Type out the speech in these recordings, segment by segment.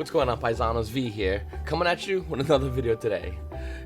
What's going on, paisanos? V here, coming at you with another video today.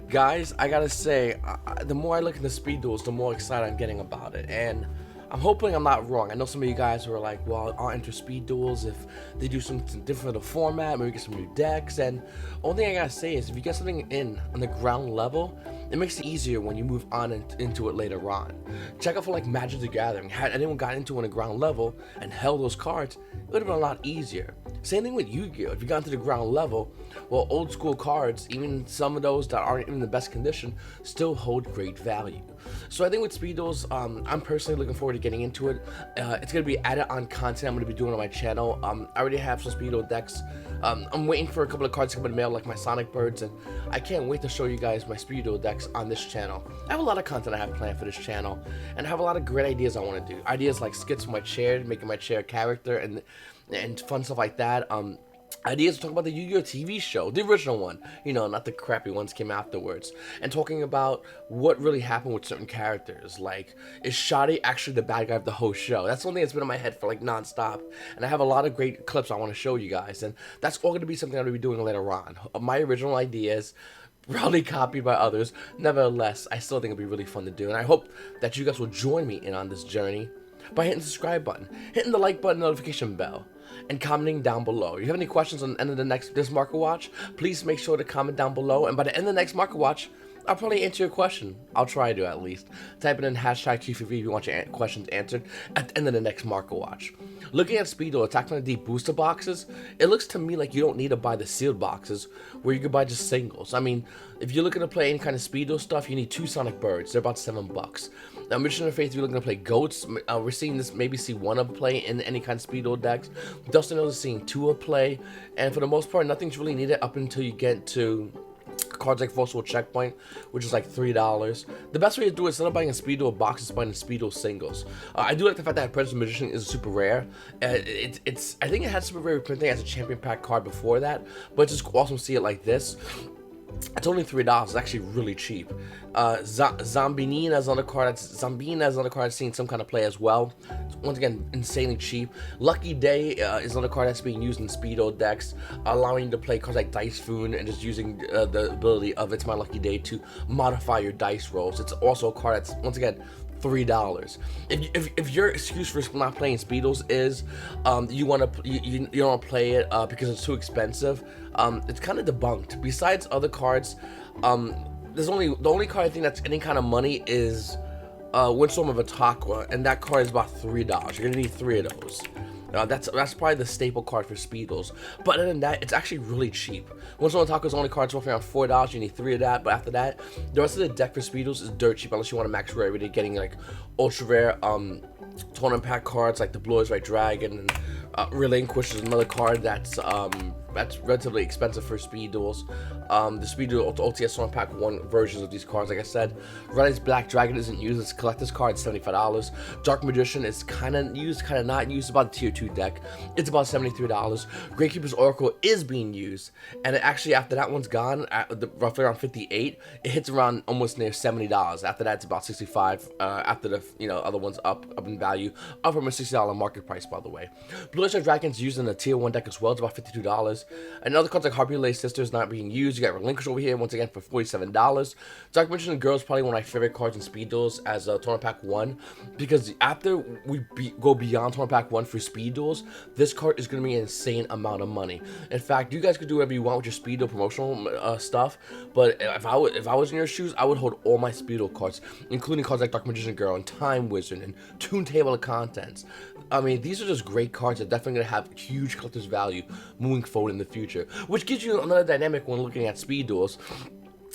Guys, I gotta say, the more I look into speed duels, the more excited I'm getting about it, and I'm hoping I'm not wrong. I know some of you guys were like, well, I'll enter speed duels if they do something different with the format, maybe get some new decks, and only thing I gotta say is if you get something in on the ground level, it makes it easier when you move on into it later on. Check out for like Magic the Gathering. Had anyone got into it on the ground level and held those cards, it would have been a lot easier. Same thing with Yu-Gi-Oh! If you got into the ground level, well, old school cards, even some of those that aren't in the best condition, still hold great value. So I think with speed duels, I'm personally looking forward to getting into it. It's going to be added on content I'm going to be doing on my channel. I already have some speed duel decks. I'm waiting for a couple of cards to come in the mail, like my Sonic Birds, and I can't wait to show you guys my speed duel decks on this channel. I have a lot of content I have planned for this channel, and I have a lot of great ideas I want to do. Ideas like skits for my chair, making my chair a character, and fun stuff like that. Ideas to talk about the Yu-Gi-Oh! TV show, the original one, you know, not the crappy ones came afterwards, and talking about what really happened with certain characters, like, is Shoddy actually the bad guy of the whole show? That's one thing that's been in my head for like non-stop, and I have a lot of great clips I want to show you guys, and that's all going to be something I'm going to be doing later on. My original ideas, probably copied by others, nevertheless, I still think it'll be really fun to do, and I hope that you guys will join me in on this journey by hitting the subscribe button, hitting the like button, notification bell, and commenting down below. If you have any questions on the end of this market watch, please make sure to comment down below, and by the end of the next market watch, I'll probably answer your question. I'll try to, at least. Type it in hashtag Q4V if you want your questions answered at the end of the next market watch. Looking at speed duel, Attack from the Deep booster boxes, it looks to me like you don't need to buy the sealed boxes where you can buy just singles. I mean, if you're looking to play any kind of speed duel stuff, you need 2 Sonic Birds. They're about $7. Now, Mission of Faith, if you're looking to play Goats, we're seeing this, maybe see 1 of play in any kind of speed duel decks. Dustin knows is seeing 2 of play, and for the most part, nothing's really needed up until you get to cards like Forcible Checkpoint, which is like $3. The best way to do it, instead of buying a speed duel box, is buying a speed duel singles. I do like the fact that Predator Magician is super rare. I think it had super rare printing as a champion pack card before that, but it's just awesome to see it like this. It's only $3. It's actually really cheap. Zombina is another card that's seeing some kind of play as well. Once again, insanely cheap. Lucky Day is another card that's being used in Speedo decks, allowing you to play cards like Dice Foon and just using the ability of It's My Lucky Day to modify your dice rolls. It's also a card that's, once again, $3. If your excuse for not playing Speedos is you don't want to play it because it's too expensive, it's kind of debunked. Besides other cards, the only card I think that's any kind of money is Windstorm of Atakwa, and that card is about $3. You're gonna need 3 of those. That's probably the staple card for Speedos. But other than that, it's actually really cheap. Windstorm of Atakwa's only card's worth around $4. You need 3 of that. But after that, the rest of the deck for Speedos is dirt cheap unless you want to max rarity, getting like ultra rare tournament pack cards like the Blue Eyes White Dragon and Relinquish is another card that's relatively expensive for speed duels. The speed duel OTS Tournament Pack 1 versions of these cards, like I said. Red Eyes Black Dragon isn't used. It's a collector's card, $75. Dark Magician is kind of used, kind of not used. It's about a tier 2 deck. It's about $73. Gravekeeper's Oracle is being used, and actually after that one's gone, roughly around 58, it hits around almost near $70. After that, it's about 65. After the other ones up in value, up from a $60 market price, by the way. Blue Eyes White Dragon's used in a tier 1 deck as well. It's about $52. Another cards like Harpy Lay Sisters not being used. You got Relinquish over here once again for $47. Dark Magician Girl is probably one of my favorite cards in speed duels as a Tournament Pack 1, because after we go beyond Tournament Pack 1 for speed duels, this card is going to be an insane amount of money. In fact, you guys could do whatever you want with your speed duel promotional stuff, but if I was in your shoes, I would hold all my speed duel cards, including cards like Dark Magician Girl and Time Wizard and Toon Table of Contents. I mean, these are just great cards that are definitely going to have huge collector's value moving forward in the future, which gives you another dynamic when looking at speed duels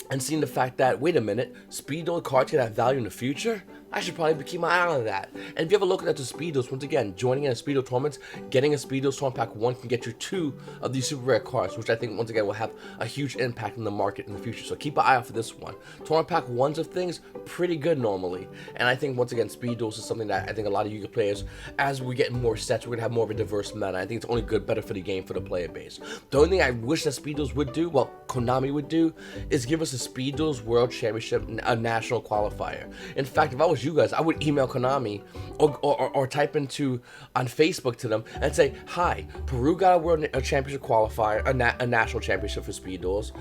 and seeing the fact that, wait a minute, speed duel cards can have value in the future? I should probably keep my eye on that. And if you ever look at the speed duels, once again, joining in a speed duel tournament, getting a speed duels tournament pack 1 can get you 2 of these super rare cards, which I think once again will have a huge impact in the market in the future. So keep an eye out for this one. Tournament pack 1s of things, pretty good normally. And I think once again, speed duels is something that I think a lot of Yu-Gi-Oh players, as we get more sets, we're gonna have more of a diverse meta. I think it's only good, better for the game, for the player base. The only thing I wish that speed duels would do, well, Konami would do is give us a Speed Duels World Championship, a national qualifier. In fact, if I was you guys, I would email Konami or type into on Facebook to them and say, hi, Peru got a championship qualifier, a national championship for Speed Duels.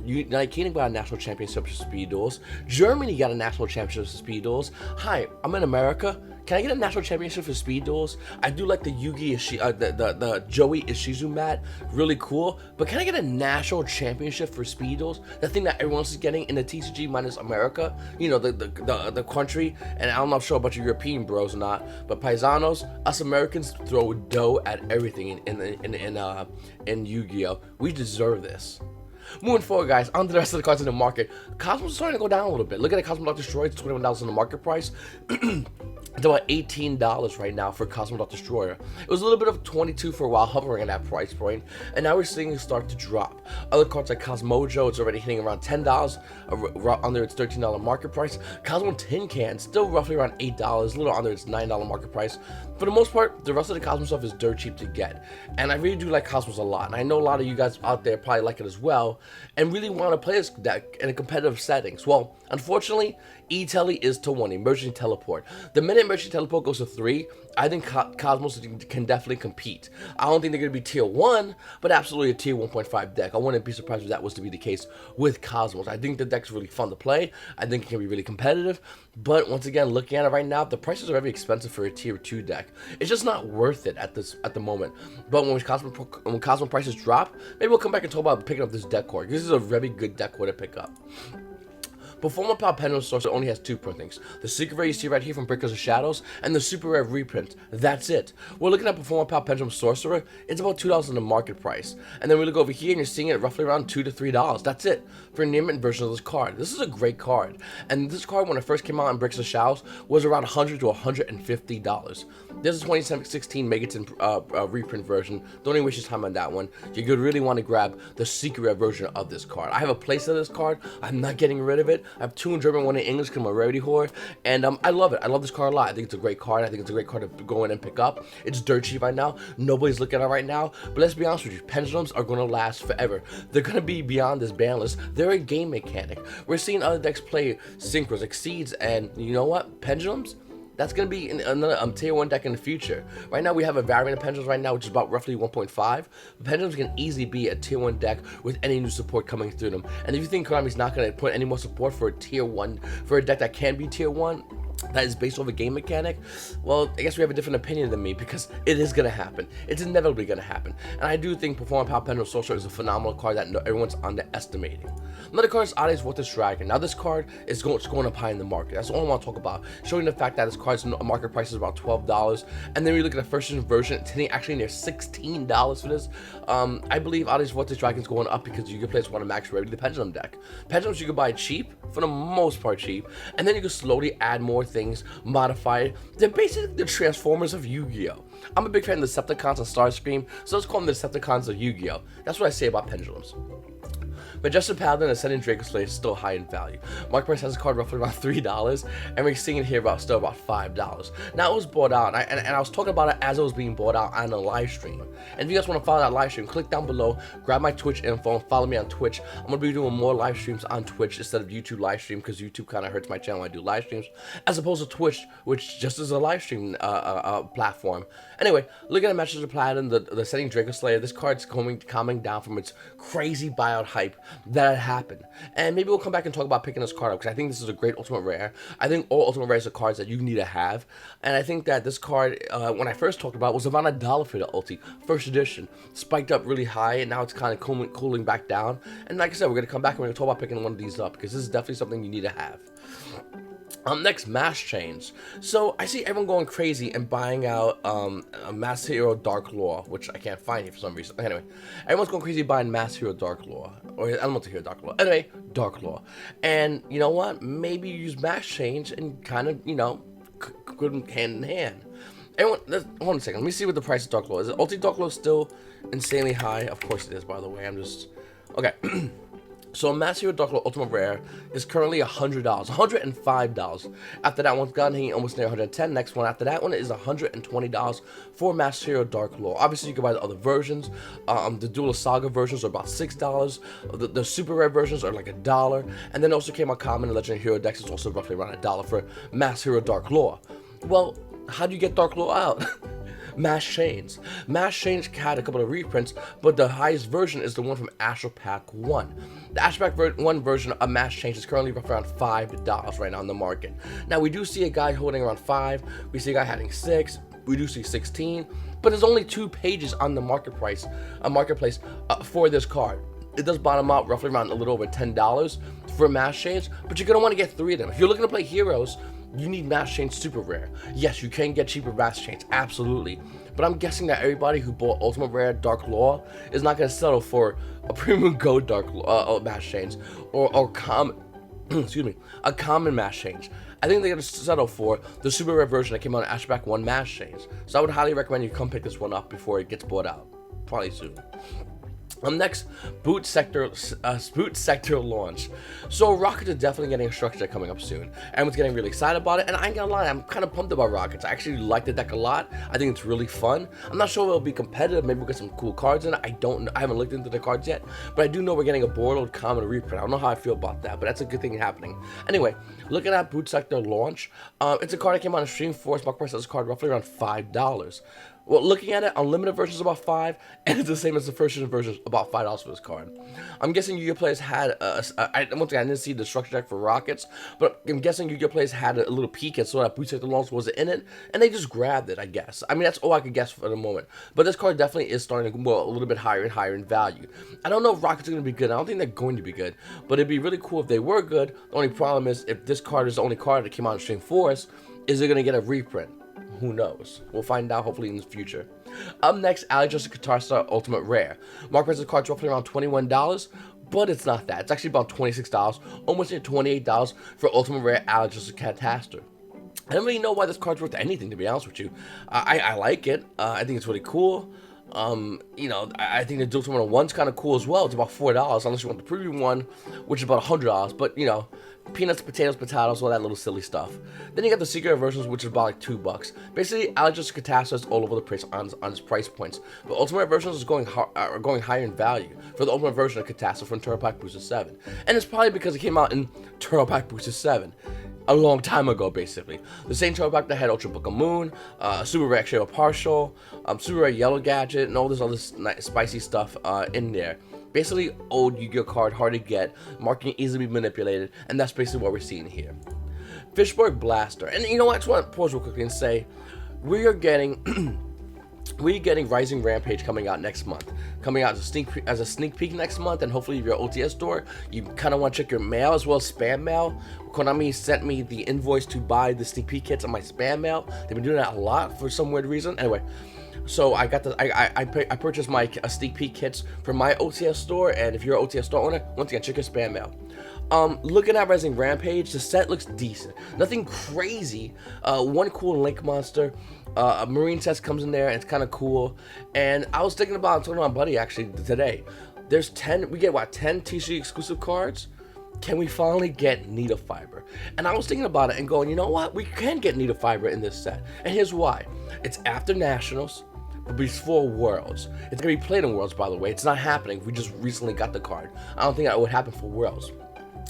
United Kingdom got a national championship for Speed Duels. Germany got a national championship for Speed Duels. Hi, I'm in America. Can I get a national championship for Speed Duels? I do like the the Joey Ishizu mat, really cool. But can I get a national championship for Speed Duels? The thing that everyone else is getting in the TCG minus America, you know, the country. And I'm not sure about your European bros or not, but paisanos, us Americans throw dough at everything in Yu-Gi-Oh. We deserve this. Moving forward, guys, on to the rest of the cards in the market. Cosmo's starting to go down a little bit. Look at the Cosmo Destroyer. It's $21 in the market price. It's about $18 right now for Cosmo Destroyer. It was a little bit of 22 for a while, hovering at that price point, and now we're seeing it start to drop. Other cards like Cosmojo, it's already hitting around $10 under its $13 market price. Cosmo Tin Can, still roughly around $8, a little under its $9 market price. For the most part, the rest of the Cosmo stuff is dirt cheap to get, and I really do like Cosmos a lot, and I know a lot of you guys out there probably like it as well, and really want to play this deck in a competitive settings. Well, unfortunately, E-Tele is to 1, Emergency Teleport. The minute Emergency Teleport goes to 3, I think Cosmos can definitely compete. I don't think they're going to be tier 1, but absolutely a tier 1.5 deck. I wouldn't be surprised if that was to be the case with Cosmos. I think the deck's really fun to play. I think it can be really competitive, but once again, looking at it right now, the prices are very expensive for a tier 2 deck. It's just not worth it at the moment. But when Cosmo prices drop, maybe we'll come back and talk about picking up this deck core. This is a very good deck core to pick up. Performer Power Pendulum Sorcerer only has 2 printings. The Secret Rare you see right here from Breakers of Shadows, and the Super Rare reprint. That's it. We're looking at Performer Power Pendulum Sorcerer. It's about $2 in the market price. And then we look over here and you're seeing it roughly around $2 to $3. That's it for a near mint version of this card. This is a great card. And this card, when it first came out in Breakers of Shadows, was around $100 to $150. There's a 2016 Megaton reprint version. Don't even waste your time on that one. You could really want to grab the Secret Rare version of this card. I have a place of this card. I'm not getting rid of it. I have 2 in German, 1 in English because I'm a rarity whore, and I love it. I love this card a lot. I think it's a great card. I think it's a great card to go in and pick up. It's dirt cheap right now. Nobody's looking at it right now, but let's be honest with you. Pendulums are going to last forever. They're going to be beyond this ban list. They're a game mechanic. We're seeing other decks play Synchros, Exceeds, and you know what? Pendulums? That's going to be another tier 1 deck in the future. Right now, we have a variant of Pendulums right now, which is about roughly 1.5. Pendulums can easily be a tier 1 deck with any new support coming through them. And if you think Konami's not going to put any more support for a tier 1, for a deck that can be tier 1, that is based off a game mechanic, well, I guess we have a different opinion than me, because it is going to happen. It's inevitably going to happen. And I do think Performance Power Pendulum Sorcerer is a phenomenal card that everyone's underestimating. Another card is Ades Vortex Dragon. Now, this card is going up high in the market. That's all I want to talk about, showing the fact that this card's market price is about $12. And then we look at the first edition version, it's hitting actually near $16 for this. I believe Ades Vortex Dragon is going up because you can play this one max ready the Pendulum deck. Pendulums you can buy cheap, for the most part cheap, and then you can slowly add more things, modify it. They're basically the Transformers of Yu-Gi-Oh! I'm a big fan of the Decepticons and Starscream, so let's call them the Decepticons of Yu-Gi-Oh! That's what I say about Pendulums. Majestic Paladin and Ascending Draco Slayer is still high in value. Market price has a card roughly around $3, and we're seeing it here still about $5. Now, it was bought out, and I was talking about it as it was being bought out on a live stream. And if you guys want to follow that live stream, click down below, grab my Twitch info, and follow me on Twitch. I'm going to be doing more live streams on Twitch instead of YouTube live stream, because YouTube kind of hurts my channel when I do live streams, as opposed to Twitch, which just is a live stream platform. Anyway, looking at Majestic Paladin, the Ascending Draco Slayer, this card's calming down from its crazy buyout hype that had happened, and maybe we'll come back and talk about picking this card up, because I think this is a great ultimate rare. I think all ultimate rares are cards that you need to have, and I think that this card, when I first talked about it, was around $1 for the ulti first edition, spiked up really high, and now it's kind of cooling back down. And like I said, we're gonna come back and we're gonna talk about picking one of these up, because this is definitely something you need to have. Next, Mass Change. So I see everyone going crazy and buying out a Mass Hero Dark Law, which I can't find here for some reason. Anyway, everyone's going crazy buying Mass Hero Dark Law, or Elemental Hero Dark Law. Anyway, Dark Law. And you know what? Maybe you use Mass Change and kind of, you know, go hand in hand. Everyone, hold on a second. Let me see what the price of Dark Law is. Is Ulti Dark Law still insanely high? Of course it is, by the way. I'm just... Okay. So a Mass Hero Dark Lore Ultimate Rare is currently $100, $105. After that one's gone, hanging almost near $110. Next one after that one is $120 for Mass Hero Dark Lore. Obviously, you can buy the other versions. The Duelist Saga versions are about $6. The Super Rare versions are like $1. And then also came out Common and Legendary Hero decks is also roughly around $1 for Mass Hero Dark Lore. Well, how do you get Dark Lore out? Mass Chains. Mass Chains had a couple of reprints, but the highest version is the one from Astral Pack 1. The Astral Pack 1 version of Mass Chains is currently around $5 right now in the market. Now, we do see a guy holding around 5, we see a guy having 6, we do see 16, but there's only 2 pages on the marketplace for this card. It does bottom out roughly around a little over $10 for Mass Chains, but you're going to want to get 3 of them. If you're looking to play Heroes, you need Mass Chains Super Rare. Yes, you can get cheaper Mass Chains, absolutely. But I'm guessing that everybody who bought Ultimate Rare Dark Lore is not going to settle for a Premium Gold Dark Mass Chains or common, excuse me, a common Mass Chains. I think they're going to settle for the Super Rare version that came out in Astral Pack 1 Mass Chains. So I would highly recommend you come pick this one up before it gets bought out. Probably soon. Next, boot sector launch. So Rockets are definitely getting a structure coming up soon. Everyone's getting really excited about it, and I ain't gonna lie, I'm kind of pumped about Rockets. I actually like the deck a lot. I think it's really fun. I'm not sure it'll be competitive. Maybe we'll get some cool cards in it. I don't know. I haven't looked into the cards yet, but I do know we're getting a Borderlord common reprint. I don't know how I feel about that, but that's a good thing happening. Anyway, looking at boot sector launch, it's a card that came out on Stream Force. Mark price of this card roughly around $5. Well, looking at it, unlimited version is about $5, and it's the same as the first edition version, about $5 for this card. I'm guessing Yu-Gi-Oh! Players had, once again, I didn't see the structure deck for Rockets, but I'm guessing Yu-Gi-Oh! Players had a little peek at so that Boot Sector Launch wasn't in it, and they just grabbed it, I guess. I mean, that's all I could guess for the moment. But this card definitely is starting to go a little bit higher and higher in value. I don't know if Rockets are going to be good. I don't think they're going to be good, but it'd be really cool if they were good. The only problem is, if this card is the only card that came out in Stream Force, is it going to get a reprint? Who knows? We'll find out hopefully in the future. Up next, Alex Guitar Star Ultimate Rare. Mark price of the card's roughly around $21, but it's not that. It's actually about $26, almost near $28 for Ultimate Rare Alex Guitar. I don't really know why this card's worth anything, to be honest with you. I like it. I think it's really cool. You know, I think the Dual 101's kind of cool as well. It's about $4, unless you want the premium one, which is about $100. But, you know, peanuts, potatoes, all that little silly stuff. Then you got the secret versions, which is about like $2. Basically, Alex Catastrophe is all over the place on its price points. But Ultimate versions are going higher in value for the Ultimate version of Catastrophe from Turtle Pack Booster 7. And it's probably because it came out in Turtle Pack Booster 7. A long time ago, basically. The same Turtle Pack that had Ultra Book of Moon, Super Rare Extra Partial, Super Rare Yellow Gadget, and all this other spicy stuff in there. Basically, old Yu-Gi-Oh! Card, hard to get, marking easily manipulated, and that's basically what we're seeing here. Fishborg Blaster. And you know what? I just want to pause real quickly and say, we are getting... We're getting Rising Rampage coming out next month. Coming out as a sneak peek next month, and hopefully if you're an OTS store, you kind of want to check your mail as well as spam mail. Konami sent me the invoice to buy the sneak peek kits on my spam mail. They've been doing that a lot for some weird reason. Anyway, so I got the I purchased my sneak peek kits from my OTS store, and if you're an OTS store owner, once again check your spam mail. Looking at Rising Rampage, the set looks decent. Nothing crazy. One cool Link monster. A Marine test comes in there, and it's kind of cool. And I was thinking about talking to my buddy actually today. There's 10. We get what 10 TCG exclusive cards. Can we finally get Needle Fiber? And I was thinking about it and going, you know what? We can get Needle Fiber in this set. And here's why. It's after Nationals, but before Worlds. It's gonna be played in Worlds, by the way. It's not happening. We just recently got the card. I don't think that would happen for Worlds.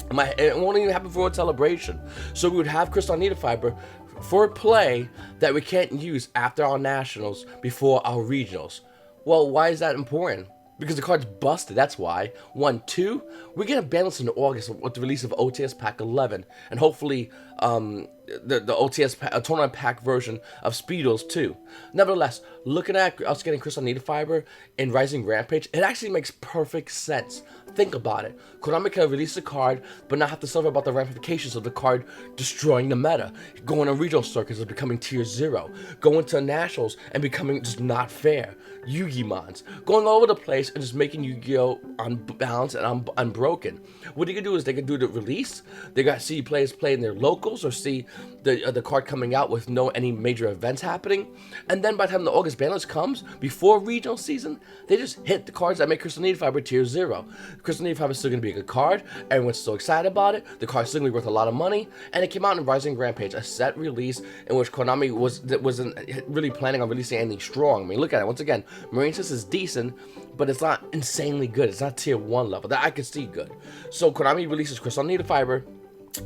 It won't even happen for World Celebration. So we would have Crystal Needle Fiber for play that we can't use after our Nationals before our Regionals. Well, why is that important? Because the card's busted, that's why. 1, 2, we get a Banlist in August with the release of OTS Pack 11, and hopefully the OTS Tournament Pack version of Speedos too. Nevertheless, looking at us getting Crystal Needle Fiber in Rising Rampage, it actually makes perfect sense. Think about it. Konami can release the card, but not have to suffer about the ramifications of the card destroying the meta. Going on regional circuits and becoming tier 0. Going to nationals and becoming just not fair. Yu-Gi-Mons. Going all over the place and just making Yu-Gi-Oh! Unbalanced and unbroken. What they could do is they could do the release. They got see players play in their locals or see the card coming out with no any major events happening. And then by the time the August Banlist comes, before regional season, they just hit the cards that make Crystal Needle Fiber tier 0. Crystal Needle Fiber is still going to be a good card. Everyone's so excited about it. The card's still going to be worth a lot of money. And it came out in Rising Rampage, a set release in which Konami wasn't really planning on releasing anything strong. I mean, look at it. Once again, Marine System is decent, but it's not insanely good. It's not tier 1 level. That I could see good. So Konami releases Crystal Needle Fiber.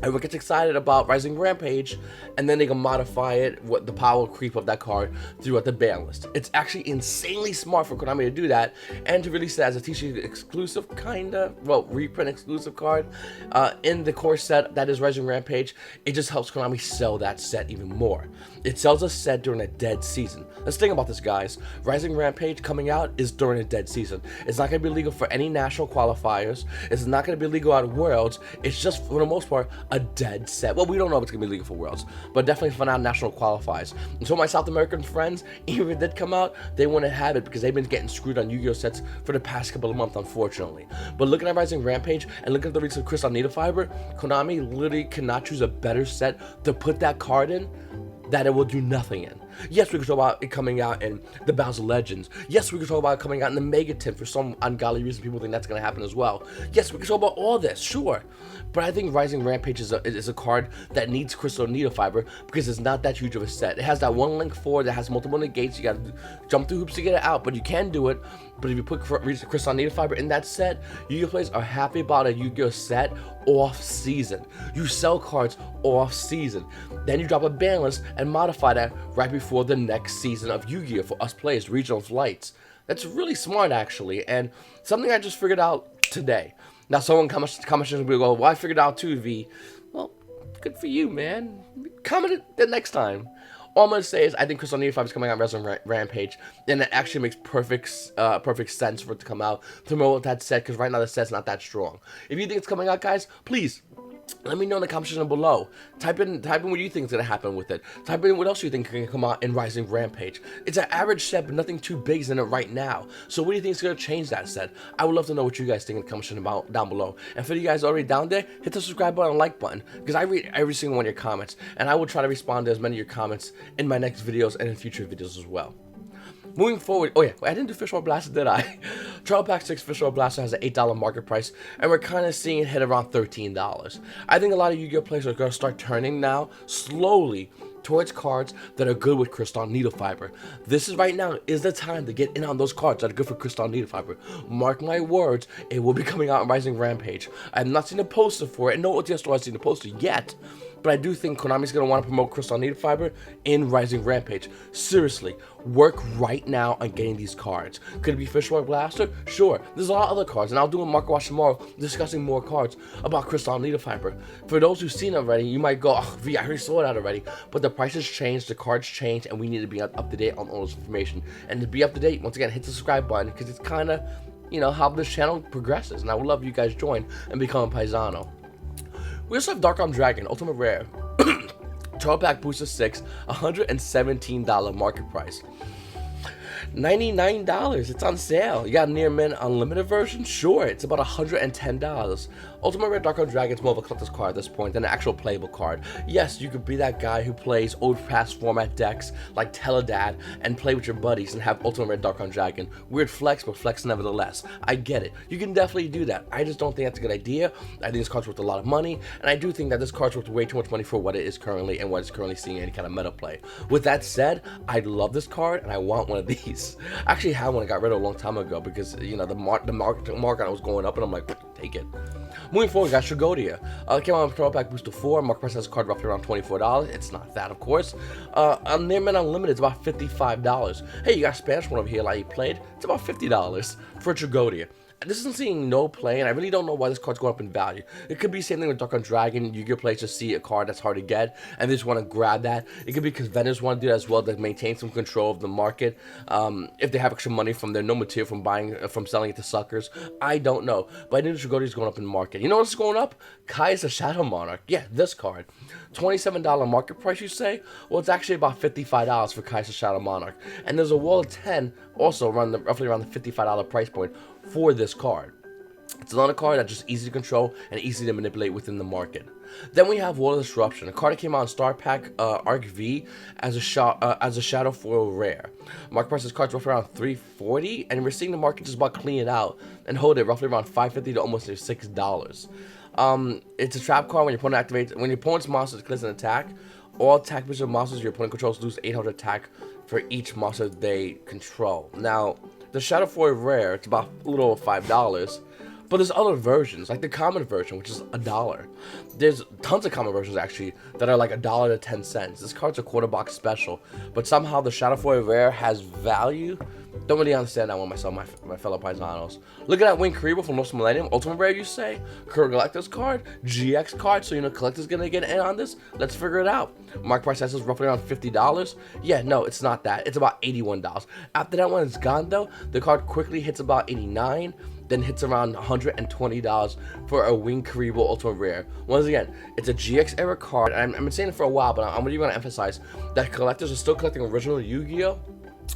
Everyone gets excited about Rising Rampage, and then they can modify it, what the power creep of that card throughout the ban list. It's actually insanely smart for Konami to do that, and to release it as a TCG exclusive, reprint exclusive card in the core set that is Rising Rampage. It just helps Konami sell that set even more. It sells a set during a dead season. Let's think about this, guys. Rising Rampage coming out is during a dead season. It's not going to be legal for any national qualifiers. It's not going to be legal at Worlds. It's just, for the most part, a dead set. Well, we don't know if it's going to be legal for Worlds, but definitely for non-national qualifiers. And so my South American friends, even if it did come out, they wouldn't have it because they've been getting screwed on Yu-Gi-Oh sets for the past couple of months, unfortunately. But looking at Rising Rampage and looking at the release of Crystal Needle Fiber, Konami literally cannot choose a better set to put that card in that it will do nothing in. Yes, we could talk about it coming out in the Battles of Legends. Yes, we could talk about it coming out in the Mega Tin. For some ungodly reason, people think that's going to happen as well. Yes, we could talk about all this, sure. But I think Rising Rampage is a card that needs Crystal Needle Fiber because it's not that huge of a set. It has that one link 4 that has multiple negates. You got to jump through hoops to get it out, but you can do it. But if you put Crystal Needle Fiber in that set, Yu-Gi-Oh players are happy about a Yu-Gi-Oh set off season. You sell cards off season. Then you drop a ban list and modify that right before the next season of Yu-Gi-Oh for us players, regional flights. That's really smart, actually, and something I just figured out today. Now, someone comments will go, well, I figured out too, V. Well, good for you, man. Comment it the next time. All I'm going to say is I think Crystal Needle Fiber is coming out on Rising Rampage, and it actually makes perfect sense for it to come out to promote that set, because right now the set's not that strong. If you think it's coming out, guys, please let me know in the comment section below. Type in what you think is going to happen with it. Type in what else you think can come out in Rising Rampage. It's an average set, but nothing too big is in it right now. So what do you think is going to change that set? I would love to know what you guys think in the comment section down below. And for you guys already down there, hit the subscribe button and like button, because I read every single one of your comments, and I will try to respond to as many of your comments in my next videos and in future videos as well. Moving forward, oh yeah, I didn't do Fish Oil Blaster, did I? Trial Pack 6 Fish Oil Blaster has an $8 market price, and we're kind of seeing it hit around $13. I think a lot of Yu-Gi-Oh players are going to start turning now, slowly, towards cards that are good with Crystal Needle Fiber. This is right now is the time to get in on those cards that are good for Crystal Needle Fiber. Mark my words, it will be coming out on Rising Rampage. I have not seen a poster for it, and no OTS store has seen a poster yet. But I do think Konami's going to want to promote Crystal Needle Fiber in Rising Rampage. Seriously, work right now on getting these cards. Could it be Fish Oil Blaster? Sure. There's a lot of other cards, and I'll do a Market Watch tomorrow discussing more cards about Crystal Needle Fiber. For those who've seen it already, you might go, oh, V, I already saw that already. But the prices changed, the cards changed, and we need to be up to date on all this information. And to be up to date, once again, hit the subscribe button, because it's kind of, you know, how this channel progresses. And I would love you guys join and become a paisano. We also have Dark Arm Dragon, Ultimate Rare, 12 pack Booster 6, $117 market price. $99, it's on sale. You got Near Mint Unlimited version? Sure, it's about $110. Ultimate Rare Dark Arm Dragon is more of a collector's card at this point than an actual playable card. Yes, you could be that guy who plays old past format decks like Teledad and play with your buddies and have Ultimate Rare Dark Arm Dragon. Weird flex, but flex nevertheless. I get it. You can definitely do that. I just don't think that's a good idea. I think this card's worth a lot of money, and I do think that this card's worth way too much money for what it is currently and what it's currently seeing any kind of meta play. With that said, I love this card and I want one of these. I actually had one I got rid of a long time ago because, you know, the market on it was going up, and I'm like, take it. Moving forward, we got Shigodia. Came out with Trial Pack Booster 4. Market price has a card roughly around $24. It's not that, of course. On Near Mint Unlimited, it's about $55. Hey, you got Spanish one over here like you played. It's about $50 for Shigodia. This isn't seeing no play, and I really don't know why this card's going up in value. It could be the same thing with Dark Arm Dragon. Yu-Gi-Oh players just see a card that's hard to get, and they just want to grab that. It could be because vendors want to do that as well, to maintain some control of the market. If they have extra money from their no material from selling it to suckers. I don't know, but I think Shigodia is going up in market. You know what's going up? Kai's the Shadow Monarch. Yeah, this card. $27 market price, you say? Well, it's actually about $55 for Kai's the Shadow Monarch. And there's a wall of 10 also roughly around the $55 price point for this card. It's another card that's just easy to control and easy to manipulate within the market. Then we have Wall of Disruption, a card that came out in Star Pack Arc V as a Shadow Foil Rare. Market price of this card's roughly around $3.40, and we're seeing the market just about clean it out and hold it roughly around $5.50 to almost $6. It's a trap card when your opponent activates. When your opponent's monster clears an attack, all attack position monsters your opponent controls lose 800 attack for each monster they control. Now, the Shadow Foil Rare, it's about a little over $5. But there's other versions, like the common version, which is $1. There's tons of common versions, actually, that are like $1 to 10 cents. This card's a quarter box special, but somehow the Shadow Foil Rare has value. Don't really understand that one myself, my fellow paisanos. Look at that Wing Karibo from Lost Millennium. Ultimate Rare, you say? Collector's card? GX card? So, you know, collector's gonna get in on this? Let's figure it out. Market price is roughly around $50. Yeah, no, it's not that. It's about $81. After that one is gone, though, the card quickly hits about $89. Then hits around $120 for a Wing Karibo Ultimate Rare. Once again, it's a GX era card. I've been saying it for a while, but I'm really going to emphasize that collectors are still collecting original Yu-Gi-Oh!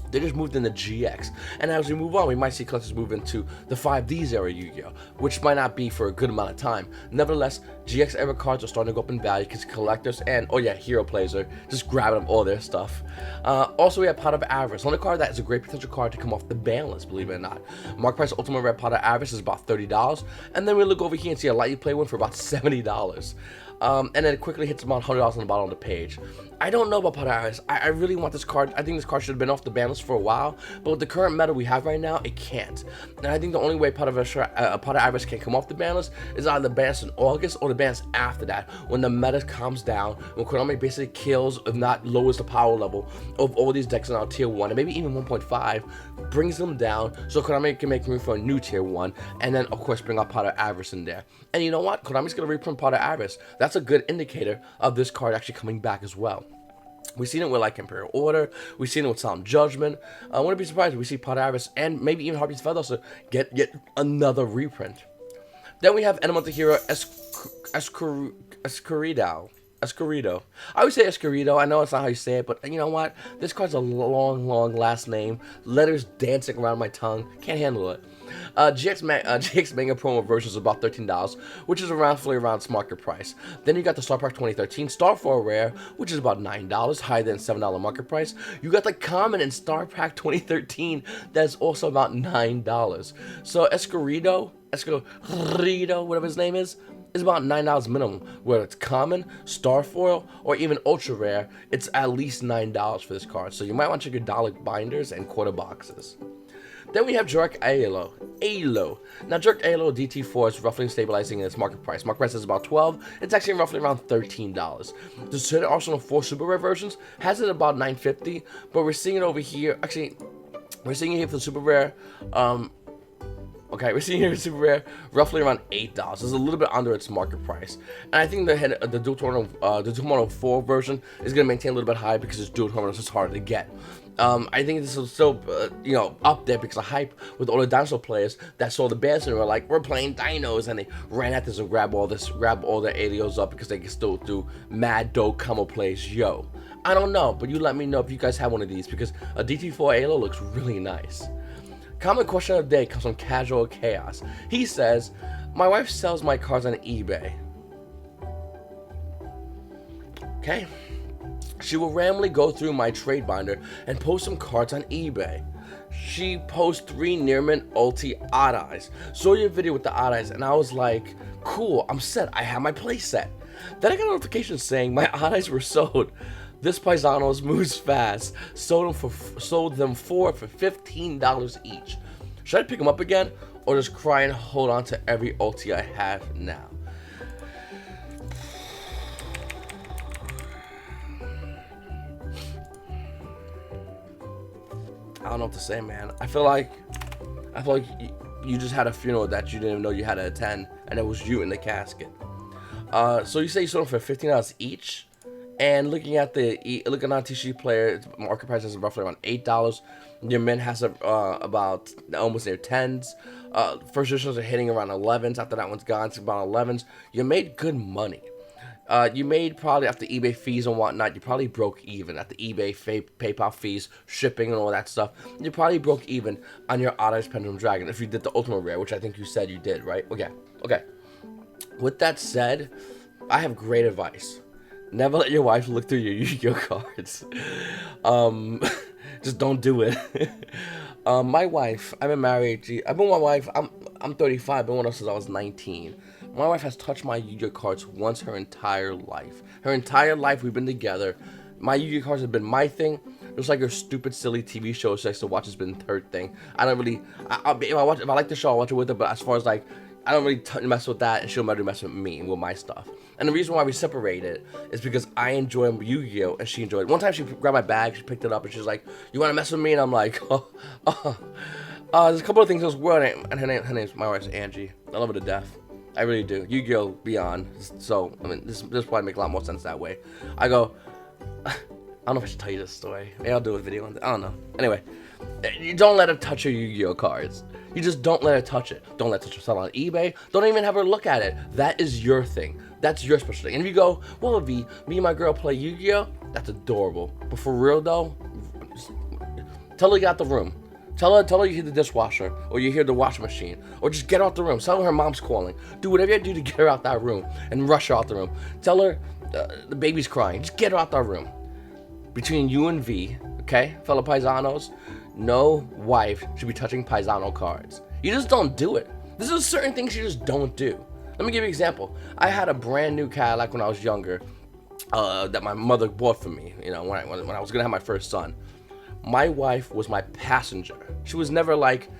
They just moved into GX. And as we move on, we might see collectors move into the 5Ds era Yu-Gi-Oh! Which might not be for a good amount of time. Nevertheless, GX era cards are starting to go up in value because collectors and, oh yeah, hero players are just grabbing up all their stuff. Also, we have Pot of Avarice. Another card that is a great potential card to come off the ban list, believe it or not. Market price Ultimate Rare Pot of Avarice is about $30. And then we look over here and see a lightly play one for about $70. And then it quickly hits about $100 on the bottom of the page. I don't know about Pot of Avarice. I really want this card. I think this card should have been off the ban list for a while, but with the current meta we have right now, it can't. And I think the only way Pot of Avarice can come off the ban list is either the ban list in August or the ban list after that, when the meta calms down, when Konami basically kills, if not lowers the power level of all these decks in our tier 1, and maybe even 1.5, brings them down so Konami can make room for a new tier 1, and then of course bring out Pot of Avarice in there. And you know what? Konami's going to reprint Pot of Avarice. That's a good indicator of this card actually coming back as well. We've seen it with like Imperial Order. We've seen it with Solemn Judgment. I wouldn't be surprised if we see Pot of Avarice and maybe even Harpy's Feather also get another reprint. Then we have Elemental Hero Escorido. I always say Escorido. I know it's not how you say it, but you know what? This card's a long last name. Letters dancing around my tongue. Can't handle it. GX Manga promo version is about $13, which is roughly around its market price. Then you got the Star Park 2013 Star Foil Rare, which is about $9, higher than $7 market price. You got the Common in Star Pack 2013, that's also about $9. So Escorido, whatever his name is about $9 minimum. Whether it's Common, Star Foil, or even Ultra Rare, it's at least $9 for this card. So you might want to check your dollar binders and quarter boxes. Then we have Jerk Alo. Now, Jerk Alo DT4 is roughly stabilizing in its market price. Market price is about $12. It's actually roughly around $13. The City Arsenal 4 Super Rare versions has it about $9.50, but we're seeing it over here. Actually, we're seeing it here for the Super Rare. We're seeing here Super Rare roughly around $8. It's a little bit under its market price, and I think the Dual Tornado 4 version is going to maintain a little bit high because it's Dual Tornado is harder to get. I think this is still, up there because of hype with all the dinosaur players that saw the bands and were like, we're playing dinos, and they ran at this and grab all their alios up because they can still do mad dope combo plays. Yo, I don't know, but you let me know if you guys have one of these because a DT4 Alo looks really nice. Common question of the day comes from Casual Chaos. He says, my wife sells my cards on eBay. Okay. She will randomly go through my trade binder and post some cards on eBay. She posts 3 Nearman Ulti Odd Eyes. Saw your video with the Odd Eyes and I was like, cool, I'm set, I have my play set. Then I got a notification saying my Odd Eyes were sold. This Paisanos moves fast. Sold them for $15 each. Should I pick them up again or just cry and hold on to every ulti I have now? I don't know what to say, man. I feel like you just had a funeral that you didn't even know you had to attend, and it was you in the casket. So you say you sold them for $15 each? And looking on TC Player, market price is roughly around $8. Your min has about almost near 10s. First editions are hitting around 11s. After that one's gone, it's about 11s. You made good money. You made probably after eBay fees and whatnot, you probably broke even at the eBay, PayPal fees, shipping, and all that stuff. You probably broke even on your Oddest Pendulum Dragon if you did the Ultimate Rare, which I think you said you did, right? Okay. With that said, I have great advice. Never let your wife look through your Yu-Gi-Oh cards. Just don't do it. My wife, I've been married. I've been with my wife. I'm 35. I've been with her since I was 19. My wife has touched my Yu-Gi-Oh cards once her entire life. Her entire life we've been together. My Yu-Gi-Oh cards have been my thing. Just like her stupid, silly TV show she likes to watch has been her thing. I don't really. If I like the show, I'll watch it with her. But as far as like, I don't really mess with that, and she'll never mess with me and with my stuff. And the reason why we separated is because I enjoy Yu-Gi-Oh! And she enjoyed it. One time she grabbed my bag, she picked it up, and she's like, "You want to mess with me?" And I'm like, there's a couple of things in this world, and her name's, my wife's Angie. I love her to death. I really do. Yu-Gi-Oh! Beyond. So, I mean, this probably make a lot more sense that way. I go, I don't know if I should tell you this story. Maybe I'll do a video on that. I don't know. Anyway, you don't let her touch your Yu-Gi-Oh! cards. You just don't let her touch it. Don't let her touch it on eBay. Don't even have her look at it. That is your thing. That's your special thing. And if you go, well, V, me and my girl play Yu-Gi-Oh! That's adorable. But for real, though, tell her you got the room. Tell her you hear the dishwasher, or you hear the washing machine, or just get her out the room. Tell her mom's calling. Do whatever you do to get her out that room and rush her out the room. Tell her the baby's crying. Just get her out that room. Between you and V, okay, fellow paisanos, no wife should be touching paisano cards. You just don't do it. There's just certain things you just don't do. Let me give you an example. I had a brand new Cadillac when I was younger that my mother bought for me, you know, when I was gonna have my first son. My wife was my passenger. She was never like,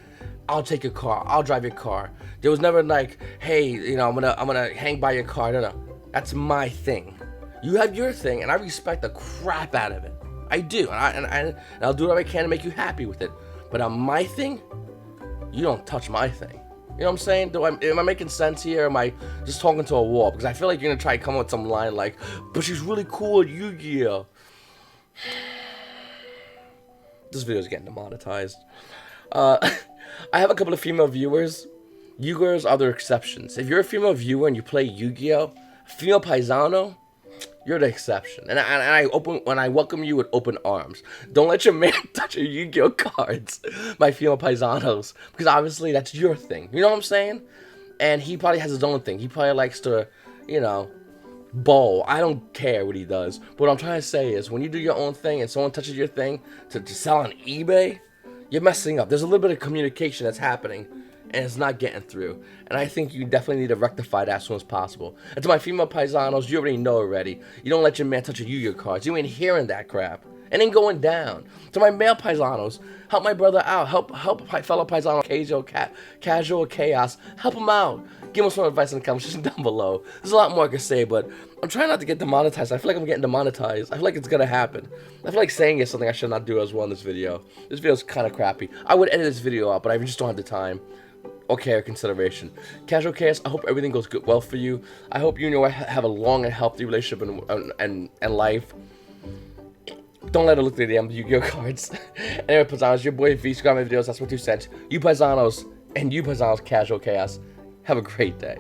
I'll take your car, I'll drive your car. There was never like, hey, you know, I'm gonna hang by your car. No. That's my thing. You have your thing, and I respect the crap out of it. I do, and I'll do whatever I can to make you happy with it. But on my thing, you don't touch my thing. You know what I'm saying? Am I making sense here, or am I just talking to a wall? Because I feel like you're gonna try to come up with some line like, but she's really cool at Yu-Gi-Oh! This video is getting demonetized. I have a couple of female viewers. You girls are the exceptions. If you're a female viewer and you play Yu-Gi-Oh! Female paisano, you're the exception. And I welcome you with open arms. Don't let your man touch your Yu-Gi-Oh! Cards by female paisanos. Because obviously that's your thing. You know what I'm saying? And he probably has his own thing. He probably likes to, you know, bowl. I don't care what he does. But what I'm trying to say is, when you do your own thing and someone touches your thing to sell on eBay, you're messing up. There's a little bit of communication that's happening, and it's not getting through. And I think you definitely need to rectify that as soon as possible. And to my female paisanos, you already know already. You don't let your man touch your Yu-Gi-Oh! Cards. You ain't hearing that crap. It ain't going down. To my male paisanos, help my brother out. Help fellow paisano, casual chaos. Help him out. Give him some advice in the comment section down below. There's a lot more I can say, but I'm trying not to get demonetized. I feel like I'm getting demonetized. I feel like it's gonna happen. I feel like saying is something I should not do as well in this video. This video's kind of crappy. I would edit this video out, but I just don't have the time or care or consideration. Casual chaos, I hope everything goes well for you. I hope you and your wife have a long and healthy relationship and life. Don't let her look through the Yu-Gi-Oh! Cards. Anyway, paisanos, your boy V, subscribe my videos, that's my 2 cents. You paisanos, and you paisanos, casual chaos, have a great day.